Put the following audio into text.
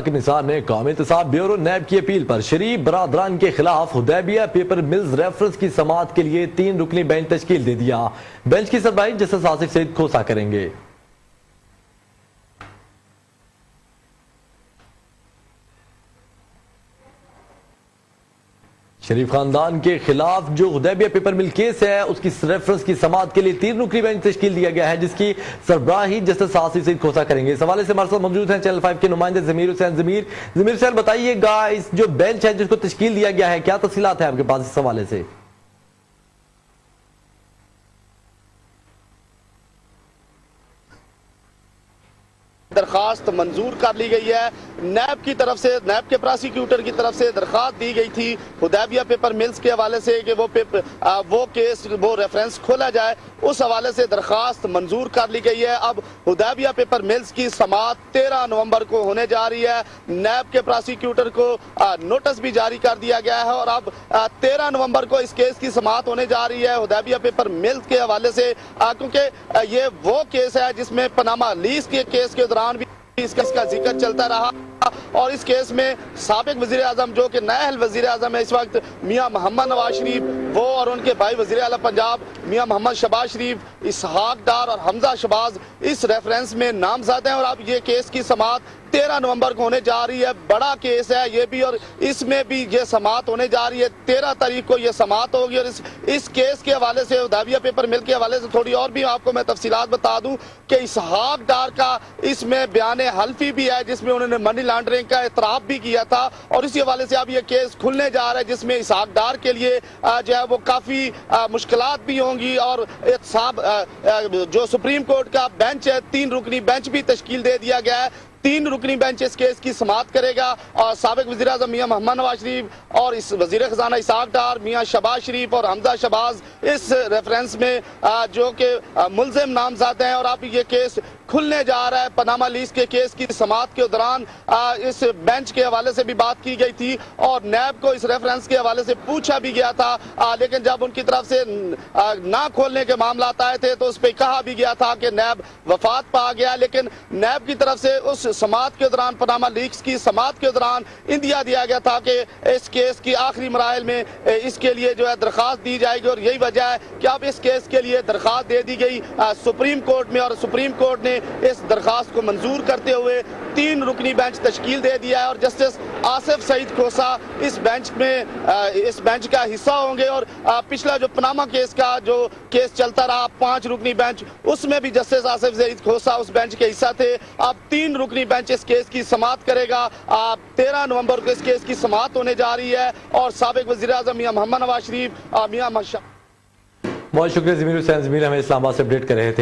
जाकिर निसार ने कौमी इंतखाब ब्यूरो नैब की अपील पर शरीफ बरादरान के खिलाफ हुदैबिया पेपर मिल्स रेफरेंस की समाअत के लिए 3 रुकनी बेंच तश्कील दे दिया। बेंच की सरबराही जस्टिस आसिफ सईद खोसा करेंगे। शरीफ खानदान के खिलाफ जो हुदैबिया पेपर मिल केस है उसकी रेफरेंस की समाअत के लिए 3 रुकनी बेंच तश्कील दिया गया है, जिसकी सरबराही जस्टिस आसिफ सईद खोसा करेंगे। इस हवाले से हमारे साथ मौजूद हैं चैनल 5 के नुमाइंदे जमीर हुसैन। जमीर हुसैन, बताइएगा इस जो बेंच है जिसको तश्कील दिया गया है, क्या तफसीलात है आपके पास इस हवाले से? दरखास्त मंजूर कर ली गई है। नैब की तरफ से, नैब के प्रोसिक्यूटर की तरफ से दरखास्त दी गई थी हुदैबिया पेपर मिल्स के हवाले से कि वो केस वो रेफरेंस खोला जाए, उस हवाले से दरखास्त मंजूर कर ली गई है। अब हुदैबिया पेपर मिल्स की समाअत 13 नवंबर को होने जा रही है। नैब के प्रोसिक्यूटर को नोटिस भी जारी कर दिया गया है और अब 13 नवंबर को इस केस की समाअत होने जा रही है हुदैबिया पेपर मिल्स के हवाले से, क्योंकि ये वो केस है जिसमें पनामा लीज के केस के दौरान भी इसका जिक्र चलता रहा और इस केस में साबिक वजीर आजम जो कि नायब वजीर आजम है इस वक्त मियां मोहम्मद नवाज शरीफ, वो और उनके भाई वजीर आला पंजाब मियां मोहम्मद शहबाज शरीफ, इसहाक डार और हमजा शहबाज इस रेफरेंस में नामजद हैं। और अब ये केस की समाअत 13 नवंबर को होने जा रही है। बड़ा केस है ये भी और इसमें भी ये समाअत होने जा रही है। 13 तारीख को ये समाअत होगी और इस केस के हवाले से हुदैबिया पेपर मिल के हवाले से थोड़ी और भी आपको मैं तफसीलात बता दूं कि इसहाक डार का इसमें बयान हल्फी भी है जिसमें उन्होंने मनी लॉन्ड्रिंग का एतराफ भी किया था और इसी हवाले से अब ये केस खुलने जा रहा है जिसमें इसहाक डार के लिए जो है वो काफी मुश्किलात भी होंगी। और जो सुप्रीम कोर्ट का बेंच है 3 रुकनी बेंच भी तश्कील दे दिया गया है। 3 रुकनी बेंच इस केस की समाअत करेगा और साबिक वज़ीर आज़म मियां मोहम्मद नवाज शरीफ और इस वज़ीर ख़ज़ाना इसहाक डार मियां शहबाज शरीफ और हमजा शहबाज इस रेफरेंस में जो कि मुल्ज़िम नामज़द हैं। और अब ये केस खुलने जा रहा है। पनामा लीज के केस की समाअत के दौरान इस बेंच के हवाले से भी बात की गई थी और नैब को इस रेफरेंस के हवाले से पूछा भी गया था, लेकिन जब उनकी तरफ से ना खोलने के मामला आए थे तो उस पर कहा भी गया था कि नैब वफात पा गया। लेकिन नैब की तरफ से उस समाअत के दौरान, पनामा लीग्स की समाअत के दौरान इंदिया दिया गया था कि इस केस की आखिरी मराहल में इसके लिए जो है दरखास्त दी जाएगी और यही वजह है कि अब इस केस के लिए दरखास्त दे दी गई सुप्रीम कोर्ट में और सुप्रीम कोर्ट ने इस दरखास्त को मंजूर करते हुए 3 रुकनी बेंच तश्कील दे दिया है और जस्टिस आसिफ सईद खोसा इस बेंच का हिस्सा होंगे। और पिछला जो पनामा केस का जो केस चलता रहा 5 रुकनी बेंच, उसमें भी जस्टिस आसिफ सईद खोसा उस बेंच के हिस्सा थे। अब 3 रुकनी बेंच इस केस की समाअत करेगा। 13 नवंबर को इस केस की समाअत होने जा रही है और साबिक वज़ीर आज़म मियां मोहम्मद नवाज शरीफ, मियां बहुत शुक्रिया जमीर हुसैन। जमीर हमें इस्लामाबाद से अपडेट कर रहे थे।